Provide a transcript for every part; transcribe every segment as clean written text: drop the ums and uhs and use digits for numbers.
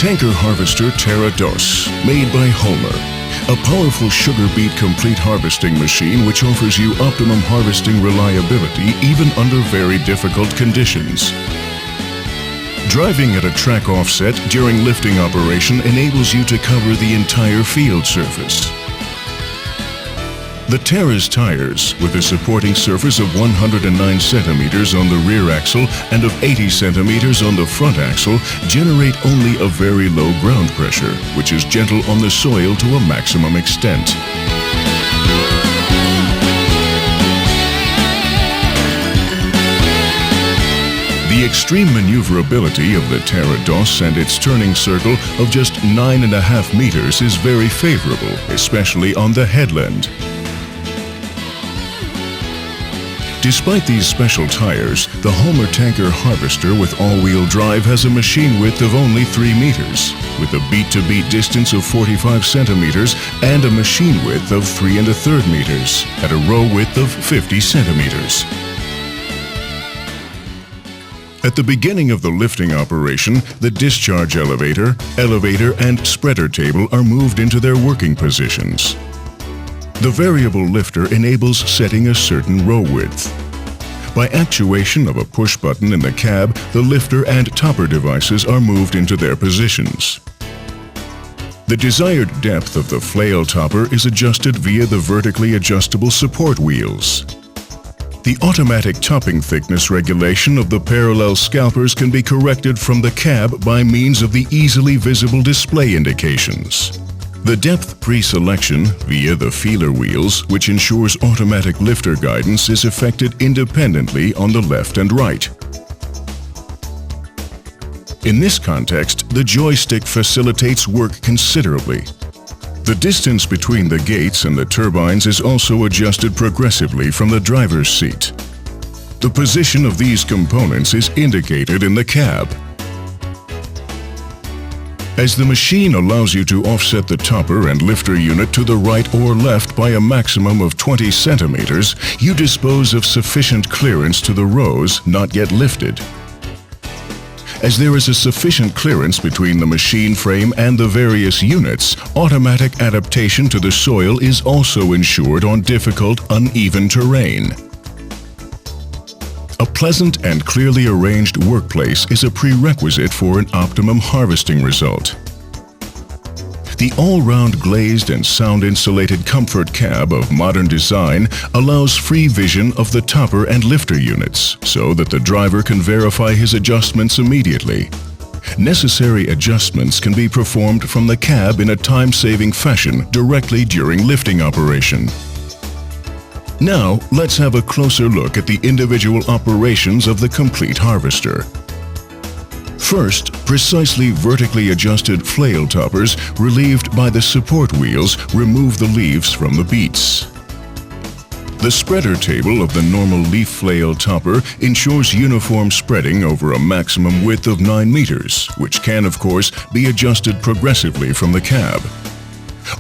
tanker harvester Pterodos, made by Holmer. A powerful sugar beet complete harvesting machine which offers you optimum harvesting reliability even under very difficult conditions. Driving at a track offset during lifting operation enables you to cover the entire field surface. The Pterodos tires, with a supporting surface of 109 centimeters on the rear axle and of 80 centimeters on the front axle, generate only a very low ground pressure, which is gentle on the soil to a maximum extent. The extreme maneuverability of the Pterodos and its turning circle of just 9.5 meters is very favorable, especially on the headland. Despite these special tires, the Holmer tanker harvester with all-wheel drive has a machine width of only 3 meters, with a beat-to-beat distance of 45 centimeters and a machine width of 3 1/3 meters, at a row width of 50 centimeters. At the beginning of the lifting operation, the discharge elevator, and spreader table are moved into their working positions. The variable lifter enables setting a certain row width. By actuation of a push button in the cab, the lifter and topper devices are moved into their positions. The desired depth of the flail topper is adjusted via the vertically adjustable support wheels. The automatic topping thickness regulation of the parallel scalpers can be corrected from the cab by means of the easily visible display indications. The depth pre-selection via the feeler wheels, which ensures automatic lifter guidance, is effected independently on the left and right. In this context, the joystick facilitates work considerably. The distance between the gates and the turbines is also adjusted progressively from the driver's seat. The position of these components is indicated in the cab. As the machine allows you to offset the topper and lifter unit to the right or left by a maximum of 20 centimeters, you dispose of sufficient clearance to the rows not yet lifted. As there is a sufficient clearance between the machine frame and the various units, automatic adaptation to the soil is also ensured on difficult, uneven terrain. A pleasant and clearly arranged workplace is a prerequisite for an optimum harvesting result. The all-round glazed and sound-insulated comfort cab of modern design allows free vision of the topper and lifter units, so that the driver can verify his adjustments immediately. Necessary adjustments can be performed from the cab in a time-saving fashion directly during lifting operation. Now, let's have a closer look at the individual operations of the complete harvester. First, precisely vertically adjusted flail toppers relieved by the support wheels remove the leaves from the beets. The spreader table of the normal leaf flail topper ensures uniform spreading over a maximum width of 9 meters, which can, of course, be adjusted progressively from the cab.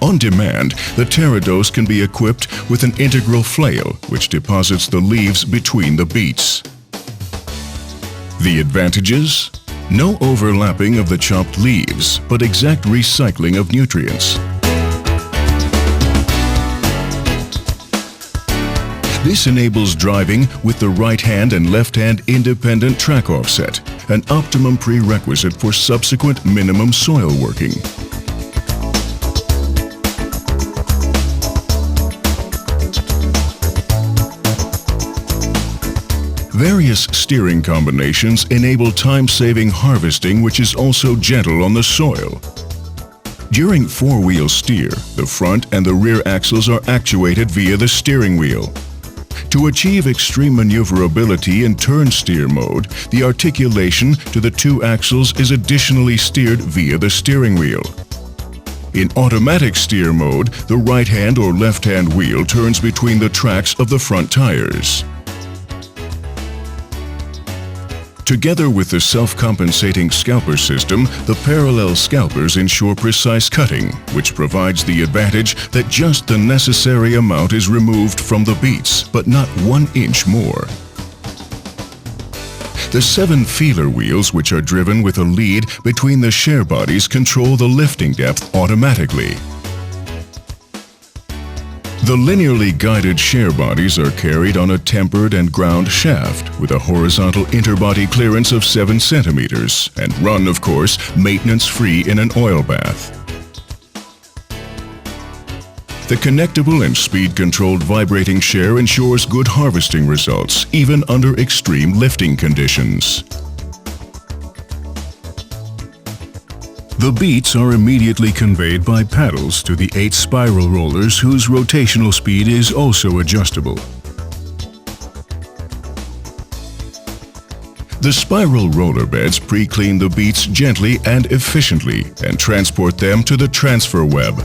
On demand, the Pterodos can be equipped with an integral flail, which deposits the leaves between the beets. The advantages? No overlapping of the chopped leaves, but exact recycling of nutrients. This enables driving with the right-hand and left-hand independent track offset, an optimum prerequisite for subsequent minimum soil working. Various steering combinations enable time-saving harvesting, which is also gentle on the soil. During four-wheel steer, the front and the rear axles are actuated via the steering wheel. To achieve extreme maneuverability in turn steer mode, the articulation to the two axles is additionally steered via the steering wheel. In automatic steer mode, the right-hand or left-hand wheel turns between the tracks of the front tires. Together with the self-compensating scalper system, the parallel scalpers ensure precise cutting, which provides the advantage that just the necessary amount is removed from the beets, but not 1 inch more. The 7 feeler wheels, which are driven with a lead between the share bodies, control the lifting depth automatically. The linearly guided share bodies are carried on a tempered and ground shaft with a horizontal interbody clearance of 7 centimeters and run, of course, maintenance-free in an oil bath. The connectable and speed-controlled vibrating share ensures good harvesting results, even under extreme lifting conditions. The beets are immediately conveyed by paddles to the 8 spiral rollers whose rotational speed is also adjustable. The spiral roller beds pre-clean the beets gently and efficiently and transport them to the transfer web.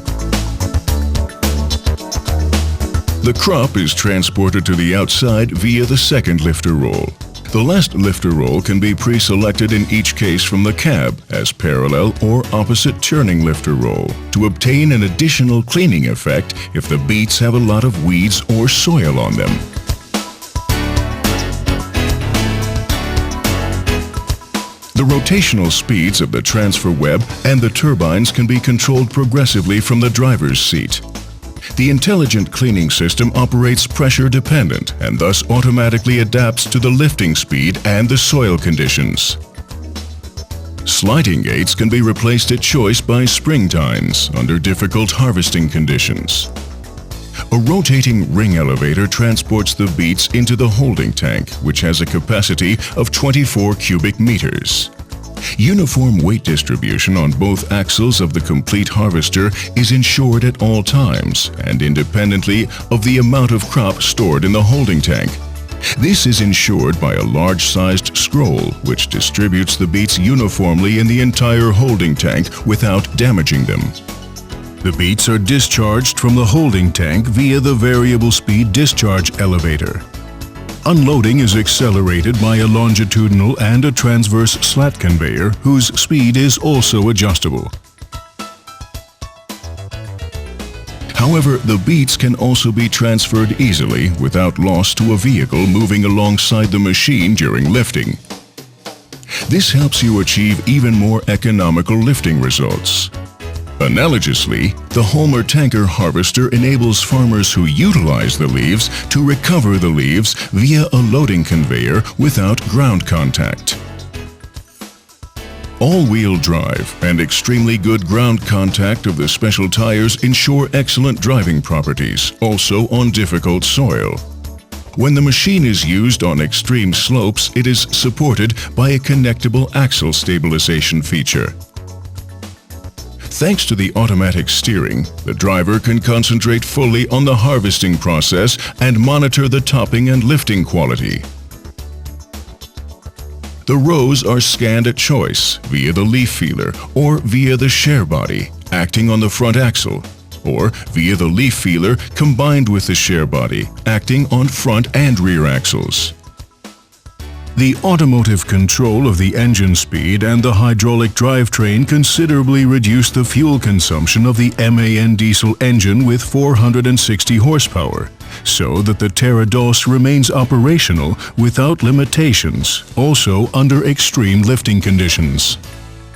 The crop is transported to the outside via the second lifter roll. The last lifter roll can be pre-selected in each case from the cab as parallel or opposite turning lifter roll to obtain an additional cleaning effect if the beets have a lot of weeds or soil on them. The rotational speeds of the transfer web and the turbines can be controlled progressively from the driver's seat. The intelligent cleaning system operates pressure dependent and thus automatically adapts to the lifting speed and the soil conditions. Sliding gates can be replaced at choice by spring tines under difficult harvesting conditions. A rotating ring elevator transports the beets into the holding tank, which has a capacity of 24 cubic meters. Uniform weight distribution on both axles of the complete harvester is ensured at all times and independently of the amount of crop stored in the holding tank. This is ensured by a large-sized scroll which distributes the beets uniformly in the entire holding tank without damaging them. The beets are discharged from the holding tank via the variable speed discharge elevator. Unloading is accelerated by a longitudinal and a transverse slat conveyor whose speed is also adjustable. However, the beets can also be transferred easily without loss to a vehicle moving alongside the machine during lifting. This helps you achieve even more economical lifting results. Analogously, the Holmer tanker harvester enables farmers who utilize the leaves to recover the leaves via a loading conveyor without ground contact. All-wheel drive and extremely good ground contact of the special tires ensure excellent driving properties, also on difficult soil. When the machine is used on extreme slopes, it is supported by a connectable axle stabilization feature. Thanks to the automatic steering, the driver can concentrate fully on the harvesting process and monitor the topping and lifting quality. The rows are scanned at choice via the leaf feeler or via the share body, acting on the front axle, or via the leaf feeler combined with the share body, acting on front and rear axles. The automotive control of the engine speed and the hydraulic drivetrain considerably reduce the fuel consumption of the MAN diesel engine with 460 horsepower, so that the Pterodos remains operational without limitations, also under extreme lifting conditions.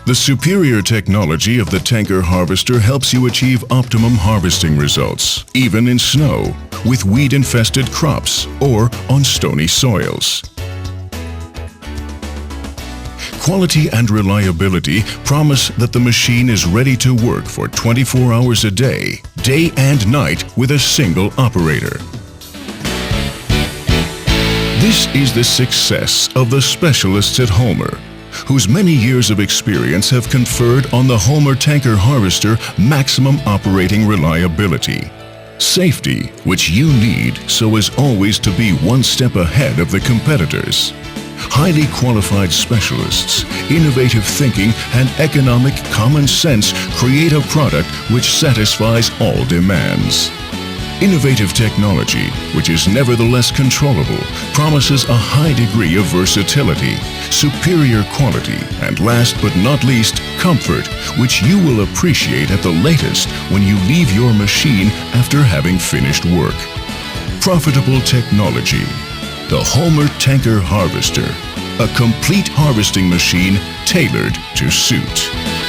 The superior technology of the tanker harvester helps you achieve optimum harvesting results, even in snow, with weed-infested crops, or on stony soils. Quality and reliability promise that the machine is ready to work for 24 hours a day and night with a single operator. This is the success of the specialists at Holmer, whose many years of experience have conferred on the Holmer tanker harvester maximum operating reliability. Safety, which you need so as always to be one step ahead of the competitors. Highly qualified specialists, innovative thinking, and economic common sense create a product which satisfies all demands. Innovative technology, which is nevertheless controllable, promises a high degree of versatility, superior quality, and last but not least, comfort, which you will appreciate at the latest when you leave your machine after having finished work. Profitable technology. The Holmer Tanker Harvester, a complete harvesting machine tailored to suit.